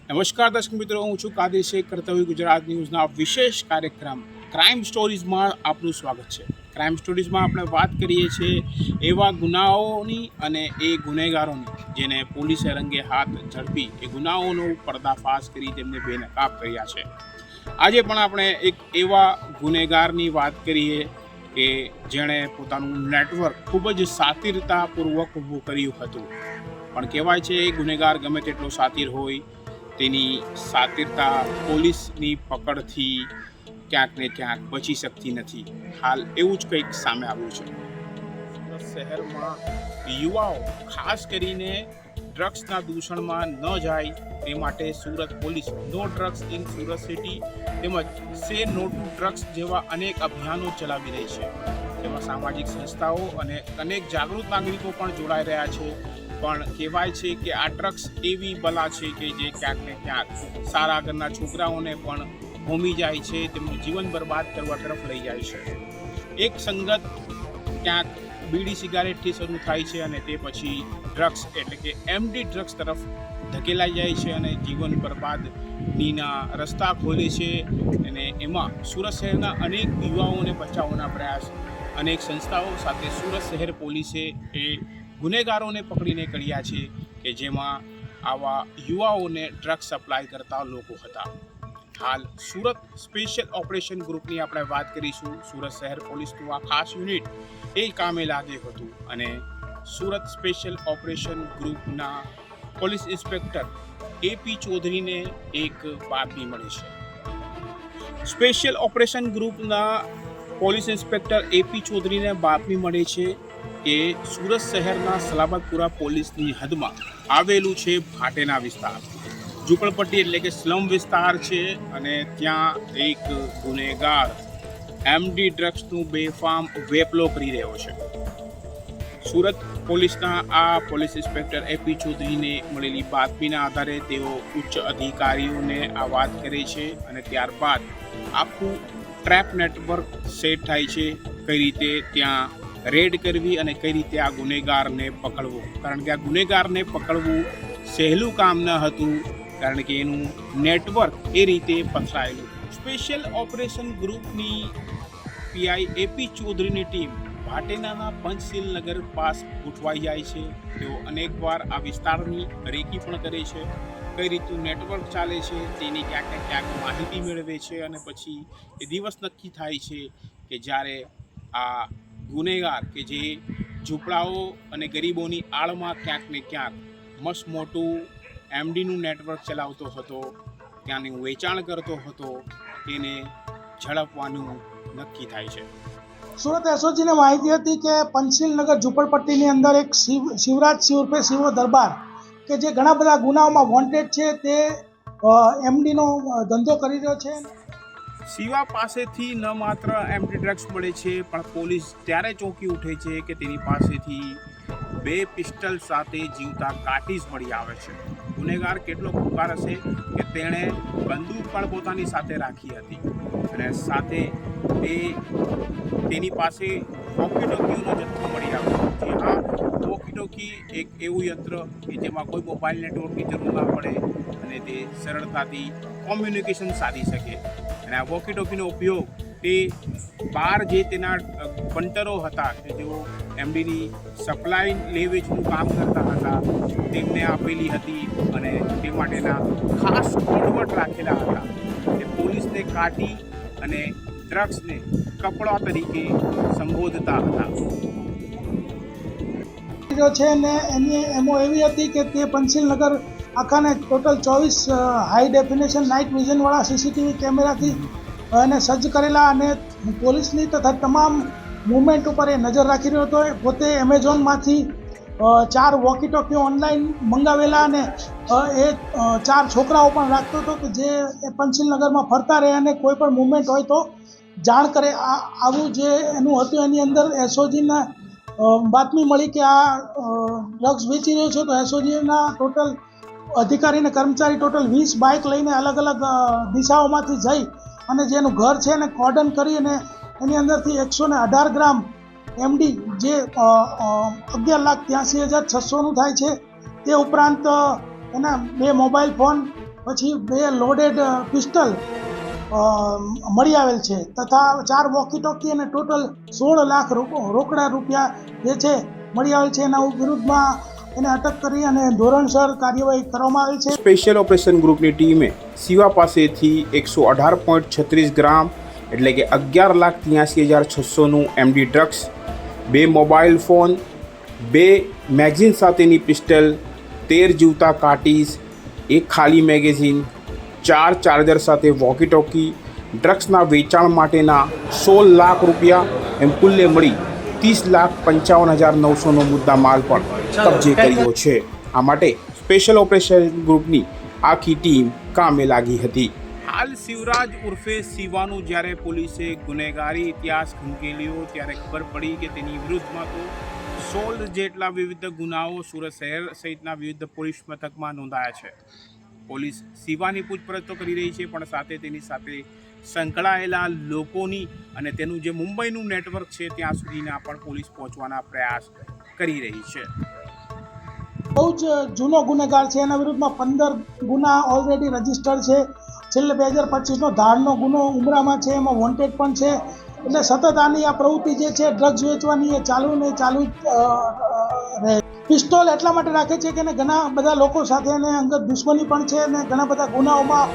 નમસ્કાર દર્શક મિત્રો, હું છું કાદિર શેખ. કર્તવ્ય ગુજરાત ન્યૂઝના વિશેષ કાર્યક્રમ ક્રાઇમ સ્ટોરીઝમાં આપનું સ્વાગત છે. ક્રાઇમ સ્ટોરીઝમાં આપણે વાત કરીએ છીએ એવા ગુનાઓની અને એ ગુનેગારોની જેને પોલીસે રંગે હાથ ઝડપી એ ગુનાઓનો પર્દાફાશ કરી તેમને બેનકાબ કર્યા છે. આજે પણ આપણે એક એવા ગુનેગારની વાત કરીએ કે જેણે પોતાનું નેટવર્ક ખૂબ જ શાતિરતાપૂર્વક ઊભું કર્યું હતું. પણ કહેવાય છે એ ગુનેગાર ગમે તેટલો શાતિર હોય, તેની શાતિરતા પોલીસની પકડથી ક્યાંક ને ક્યાંક બચી શકતી નથી. હાલ એવું જ કંઈક સામે આવ્યું છે. સુરત શહેરમાં યુવાઓ ખાસ કરીને ડ્રગ્સના દૂષણમાં ન જાય તે માટે Surat police no drugs in Surat city તેમજ સે નો ટુ ડ્રગ્સ જેવા અનેક અભિયાનો ચલાવી રહી છે. જેમાં સામાજિક સંસ્થાઓ અને અનેક જાગૃત નાગરિકો પણ જોડાઈ રહ્યા છે. પણ કહેવાય છે કે આ ડ્રગ્સ એવી બલા છે કે જે ક્યાંક ને ક્યાંક સારા ઘરના છોકરાઓને પણ હોમી જાય છે, તેમનું જીવન બરબાદ કરવા તરફ લઈ જાય છે. એક સંગત ક્યાંક બીડી સિગારેટથી શરૂ થાય છે અને તે પછી ડ્રગ્સ એટલે કે એમડી ડ્રગ્સ તરફ ધકેલાઈ જાય છે અને જીવન બરબાદીના રસ્તા ખોલે છે. અને એમાં સુરત શહેરના અનેક યુવાઓને બચાવવાના પ્રયાસ અનેક સંસ્થાઓ સાથે સુરત શહેર પોલીસે એ ગુનેગારોને પકડીને કર્યા છે કે જેમાં આવા યુવાઓને ડ્રગ્સ સપ્લાય કરતા લોકો હતા. હાલ સુરત સ્પેશિયલ ઓપરેશન ગ્રુપની આપણે વાત કરીશું. સુરત શહેર પોલીસનું આ ખાસ યુનિટ એ કામે લાગ્યું હતું અને સુરત સ્પેશિયલ ઓપરેશન ગ્રુપના પોલીસ ઇન્સ્પેક્ટર એપી ચૌધરીને એક બાતમી મળી છે. સ્પેશિયલ ઓપરેશન ગ્રુપના પોલીસ ઇન્સ્પેક્ટર એપી ચૌધરીને બાતમી મળી છે કે સુરત શહેરના સલાબતપુરા પોલીસની હદમાં આવેલું છે ભાટેના વિસ્તાર. ઝૂંપડપટ્ટી એટલે કે સ્લમ વિસ્તાર છે અને ત્યાં એક ગુનેગાર એમડી ડ્રગ્સનું બેફામ વેપલો કરી રહ્યો છે. સુરત પોલીસના આ પોલીસ ઇન્સ્પેક્ટર એપી ચૌધરીને મળેલી બાતમીના આધારે તેઓ ઉચ્ચ અધિકારીઓને આ વાત કરે છે અને ત્યારબાદ આખું ટ્રેપ નેટવર્ક સેટ થાય છે. કઈ રીતે ત્યાં રેડ કરવી અને કઈ રીતે આ ગુનેગારને પકડવું, કારણ કે આ ગુનેગારને પકડવું સહેલું કામ ન હતું, કારણ કે એનું નેટવર્ક એ રીતે પથરાયેલું. સ્પેશિયલ ઓપરેશન ગ્રુપની પીઆઈ એપી ચૌધરીની ટીમ ભાટેનાના પંચશીલ નગર પાસ ગોઠવાઈ જાય છે. તેઓ અનેકવાર આ વિસ્તારની રેકી પણ કરે છે, કઈ રીતનું નેટવર્ક ચાલે છે તેની ક્યાંક ને ક્યાંક માહિતી મેળવે છે અને પછી એ દિવસ નક્કી થાય છે કે જ્યારે આ ગુનેગાર કે જે ઝૂંપડાઓ અને ગરીબોની આડમાં ક્યાંક ને ક્યાંક મસ્ત મોટું એમડીનું નેટવર્ક ચલાવતો હતો, ત્યાંનું વેચાણ કરતો હતો, તેને ઝડપવાનું નક્કી થાય છે. સુરત એસઓજીને માહિતી હતી કે પંચશીલ નગર ઝૂંપડપટ્ટીની અંદર એક શિવરાજ સિંહ ઉર્ફે શિવો દરબાર કે જે ઘણા બધા ગુનાઓમાં વોન્ટેડ છે તે એમડીનો ધંધો કરી રહ્યો છે. શિવા પાસેથી ન માત્ર એમડી ડ્રગ્સ મળે છે પણ પોલીસ ત્યારે ચોંકી ઉઠે છે કે તેની પાસેથી 2 પિસ્ટલ સાથે જીવતા કાટીસ મળી આવે છે. ગુનેગાર કેટલો ખુકાર હશે કે તેણે બંદૂક પણ પોતાની સાથે રાખી હતી અને સાથે તેની પાસે વોકી-ટોકીનો જથ્થો મળી આવ્યો. જી હા, વોકી-ટોકી એક એવું યંત્ર કે જેમાં કોઈ મોબાઈલ નેટવર્કની જરૂર ના પડે અને તે સરળતાથી કોમ્યુનિકેશન સાધી શકે. અને આ વોકી-ટોકીનો ઉપયોગ તે બહાર જે તેના બંટરો હતા કે જેઓ એમડીની સપ્લાય લેવેચનું કામ કરતા હતા તેમને આપેલી હતી અને તે માટેના ખાસ કોડવર્ડ રાખેલા હતા. તે પોલીસને કાઢી અને ડ્રગ્સને કપડા તરીકે સંબોધતા હતા. છે ને એની એમો એવી હતી કે તે પંચશીલ નગર આખાને ટોટલ 24 હાઈ ડેફિનેશન નાઇટ વિઝનવાળા સીસીટીવી કેમેરાથી એને સજ્જ કરેલા અને પોલીસની તથા તમામ મૂવમેન્ટ ઉપર એ નજર રાખી રહ્યો હતો. પોતે એમેઝોનમાંથી 4 વોકી ટોકીઓ ઓનલાઈન મંગાવેલા અને એ 4 છોકરાઓ પણ રાખતો હતો કે જે એ પંચશીલ નગરમાં ફરતા રહે અને કોઈ પણ મૂવમેન્ટ હોય તો જાણ કરે. આવું જે એનું હતું એની અંદર એસઓજીના બાતમી મળી કે આ ડ્રગ્સ વેચી રહ્યો છે. તો એસઓજીના ટોટલ અધિકારી અને કર્મચારી ટોટલ 20 બાઇક લઈને અલગ અલગ દિશાઓમાંથી જઈ અને જેનું ઘર છે એને કોર્ડન કરી અને એની અંદરથી 118 ગ્રામ એમડી જે 11,83,600નું થાય છે તે ઉપરાંત એના 2 મોબાઈલ ફોન પછી 2 લોડેડ પિસ્ટલ મળી આવેલ છે તથા 4 વોકી ટોકી અને ટોટલ 16 લાખ રોકડા રૂપિયા જે છે મળી આવેલ છે. એના વિરુદ્ધમાં એને અટક કરી અને ધોરણસર કાર્યવાહી કરવામાં આવી છે. સ્પેશિયલ ઓપરેશન ગ્રુપની ટીમે શિવા પાસેથી 118.36 ગ્રામ એટલે કે 11,83,600નું MD drugs, 2 mobile phone, 2 magazine સાથેની પિસ્ટલ, 13 જીવતા કાર્ટીઝ, 1 ખાલી મેગેઝીન, 4 ચાર્જર સાથે વોકી ટોકી, ડ્રગ્સના વેચાણ માટેના 16 લાખ રૂપિયા એમ કુલ્લે મળી 30,55,900નો મુદ્દા માલ પણ કબજે કર્યો છે. આ માટે સ્પેશિયલ ઓપરેશન ગ્રુપની આખી ટીમ કામે લાગી હતી. હાલ શિવરાજ ઉર્ફે શિવાનું જ્યારે પોલીસે ગુનેગારી ઇતિહાસ ખંખેલ્યો ત્યારે ખબર પડી કે તેની વિરુદ્ધમાં તો 16 જેટલા વિવિધ ગુનાઓ સુરત શહેર સહિતના વિવિધ પોલીસ મથકમાં નોંધાયા છે. પોલીસ શિવાની પૂછપરછ તો કરી રહી છે, પણ સાથે તેની સાથે સંકળાયેલા લોકોની અને તેનું જે મુંબઈનું નેટવર્ક છે ત્યાં સુધીના પણ પોલીસ પહોંચવાના પ્રયાસ કરી રહી છે. બહુ જ જૂનો ગુનેગાર છે. એના વિરુદ્ધમાં 15 ગુના ઓલરેડી રજીસ્ટર્ડ છે. છેલ્લે 2025નો ધાડનો ગુનો ઉમરામાં છે, એમાં વોન્ટેડ પણ છે. એટલે સતત આની આ પ્રવૃત્તિ જે છે ડ્રગ્સ વેચવાની એ ચાલુ રહે. પિસ્તોલ એટલા માટે રાખે છે કે એને ઘણા બધા લોકો સાથે એને અંગત દુશ્મની પણ છે અને ઘણા બધા ગુનાઓમાં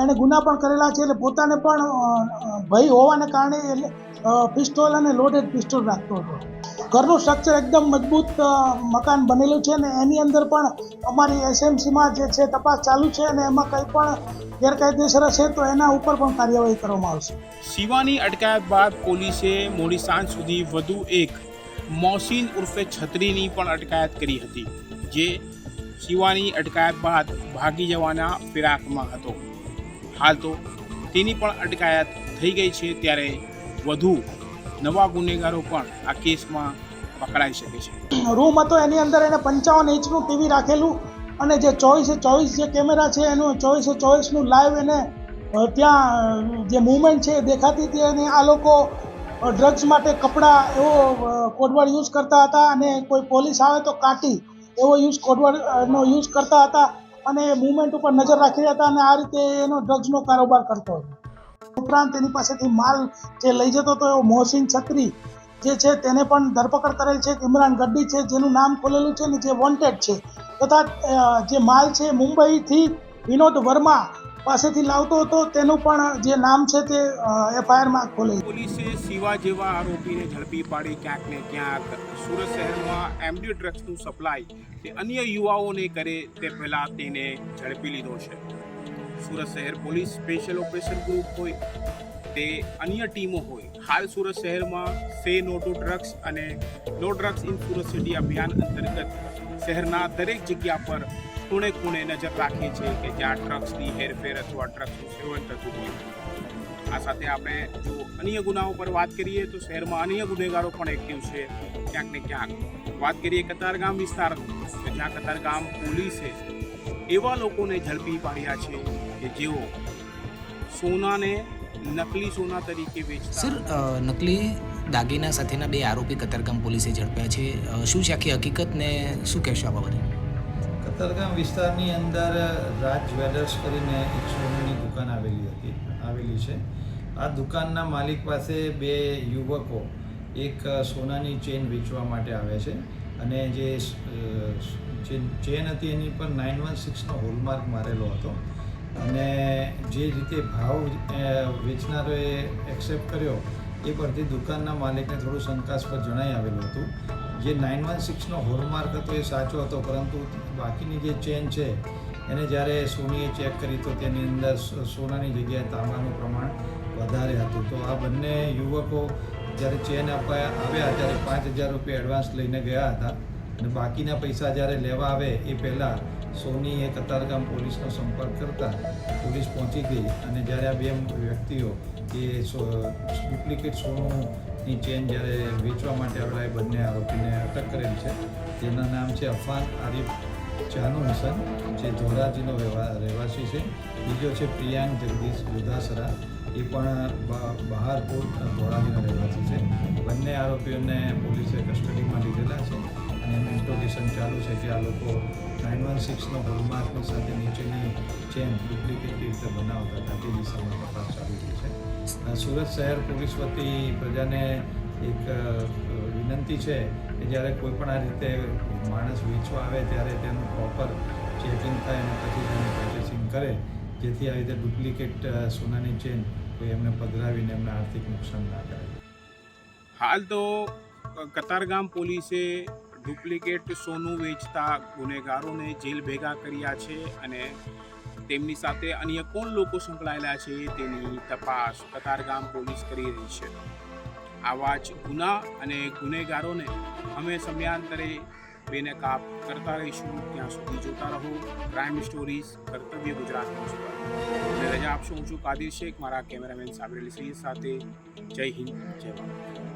એણે ગુના પણ કરેલા છે. એટલે પોતાને પણ ભય હોવાને કારણે પિસ્તોલ અને લોડેડ પિસ્તોલ રાખતો હતો. ઘરનું સ્ટ્રક્ચર એકદમ મજબૂત મકાન બનેલું છે અને એની અંદર પણ અમારી SMCમાં જે છે તપાસ ચાલુ છે અને એમાં કંઈ પણ ગેરકાયદેસર હશે તો એના ઉપર પણ કાર્યવાહી કરવામાં આવશે. શિવાની અટકાયત બાદ પોલીસે મોડી સાંજ સુધી વધુ એક મોહસિન ઉર્ફે છત્રીની પણ અટકાયત કરી હતી, જે શિવાની અટકાયત બાદ ભાગી જવાના ફિરાકમાં હતો. હાલ તો તેની પણ અટકાયત થઈ ગઈ છે, ત્યારે વધુ નવા ગુનેગારો પણ આ કેસમાં પકડાઈ શકે છે. રૂમ હતો એની અંદર એને 55 ઇંચનું ટીવી રાખેલું અને જે 24/24 જે કેમેરા છે એનું 24/24નું લાઈવ એને ત્યાં જે મૂવમેન્ટ છે દેખાતી હતી. અને આ લોકો ડ્રગ્સ માટે કપડાં એવો કોડવર્ડ યુઝ કરતા હતા અને કોઈ પોલીસ આવે તો કાટી એવો કોડવર્ડનો યુઝ કરતા હતા અને મૂવમેન્ટ ઉપર નજર રાખી રહ્યા હતા અને આ રીતે એનો ડ્રગ્સનો કારોબાર કરતો હતો. ઉપરાંત એની પાસેથી માલ જે લઈ જતો હતો એવો મોહસિન છત્રી જે છે તેને પણ ધરપકડ કરેલ છે. ઇમરાન ગડ્ડી છે જેનું નામ ખોલેલું છે ને જે વોન્ટેડ છે, તથા જે માલ છે મુંબઈથી વિનોદ વર્મા પાસેથી લાવતો હતો તેનું પણ જે નામ છે તે FIRમાં ખોલેલું. પોલીસે શિવા જેવા આરોપીને ઝડપી પાડી ક્યાંક ને ક્યાંક સુરત શહેરમાં MD ડ્રગ્સનું સપ્લાય તે અન્ય યુવાઓને કરે તે પહેલાં તેને ઝડપી લીધો છે. સુરત શહેર પોલીસ સ્પેશિયલ ઓપરેશન ગ્રુપ હોય તે અન્ય ટીમો હોય, હાલ સુરત શહેરમાં સે નો ટુ ડ્રગ્સ અને no drugs in Surat city અભિયાન અંતર્ગત શહેરના દરેક જગ્યા પર ખૂણે ખૂણે નજર રાખે છે કે જ્યાં ડ્રગ્સની હેરફેર અથવા ડ્રગ્સનું સેવન થતું હોય. આ સાથે આપણે જો અન્ય ગુનાઓ પર વાત કરીએ તો શહેરમાં અન્ય ગુનેગારો પણ એક્ટિવ છે ક્યાંક ને ક્યાંક. વાત કરીએ કતારગામ વિસ્તારની, તો જ્યાં કતારગામ પોલીસે એવા લોકોને ઝડપી પાડ્યા છે કે જેઓ સોનાને નકલી સોના તરીકે વેચતા. સર, નકલી દાગીના સાથેના 2 આરોપી કતારગામ પોલીસે ઝડપ્યા છે. શું છે આખી હકીકત ને શું કહેશો આ બાબતે? કતારગામ વિસ્તારની અંદર રાજ જ્વેલર્સ કરીને એક સોનાની દુકાન આવેલી છે. આ દુકાનના માલિક પાસે 2 યુવકો એક સોનાની ચેન વેચવા માટે આવે છે અને જે ચેન હતી એની પર 916નો હોલમાર્ક મારેલો હતો અને જે રીતે ભાવ વેચનારોએ એક્સેપ્ટ કર્યો એ પરથી દુકાનના માલિકને થોડું શંકાસ્પદ જણાઈ આવેલું હતું. જે 916નો હોલમાર્ક હતો એ સાચો હતો, પરંતુ બાકીની જે ચેન છે એને જ્યારે સોનીએ ચેક કરી તો તેની અંદર સોનાની જગ્યાએ તાંબાનું પ્રમાણ વધારે હતું. તો આ બંને યુવકો જ્યારે ચેન આવ્યા ત્યારે 5,000 રૂપિયા એડવાન્સ લઈને ગયા હતા અને બાકીના પૈસા જ્યારે લેવા આવે એ પહેલાં સોનીએ કતારગામ પોલીસનો સંપર્ક કરતાં પોલીસ પહોંચી ગઈ અને જ્યારે આ 2 વ્યક્તિઓ એ ડુપ્લિકેટ સોનુની ચેન જ્યારે વેચવા માટે આવેલા એ બંને આરોપીને અટક કરેલ છે. જેના નામ છે અફાન આરિફ જાનુ હસન, જે ધોરાજીનો રહેવાસી છે. બીજો છે પ્રિયાંક જગદીશ દુધાસરા, એ પણ બહારપુર ધોરાજીનો રહેવાસી છે. બંને આરોપીઓને પોલીસે કસ્ટડીમાં લીધેલા છે અને એનું ઇન્ટ્રોગેશન ચાલુ છે કે આ લોકો 916નો હોલમાર્કની સાથે નીચેની ચેન ડુપ્લિકેટ રીતે બનાવતા હતા તે દિશામાં તપાસ ચાલી રહી છે. સુરત શહેર પોલીસ વતી પ્રજાને એક વિનંતી છે કે જ્યારે કોઈ પણ આ રીતે માણસ વેચવા આવે ત્યારે તેનું પ્રોપર ચેકિંગ થાય અને પછી તેનું પર્ચેસિંગ કરે, જેથી આ રીતે ડુપ્લિકેટ સોનાની ચેન કોઈ એમને પધરાવીને એમને આર્થિક નુકસાન ના કરે. હાલ તો કતારગામ પોલીસે ડુપ્લિકેટ સોનું વેચતા ગુનેગારોને જેલ ભેગા કર્યા છે અને તેમની સાથે અન્ય કોણ લોકો સંકળાયેલા છે તેની તપાસ કતારગામ પોલીસ કરી રહી છે. આવા જ ગુના અને ગુનેગારોને અમે સમયાંતરે બેનકાબ કરતા રહીશું. ત્યાં સુધી જોતા રહો ક્રાઇમ સ્ટોરીઝ, કર્તવ્ય ગુજરાત ન્યૂઝ પર. અને રજા આપશો. હું છું કાદિર શેખ, મારા કેમેરામેન સાબિર અલી સૈયદ સાથે. જય હિન્દ, જય ભારત.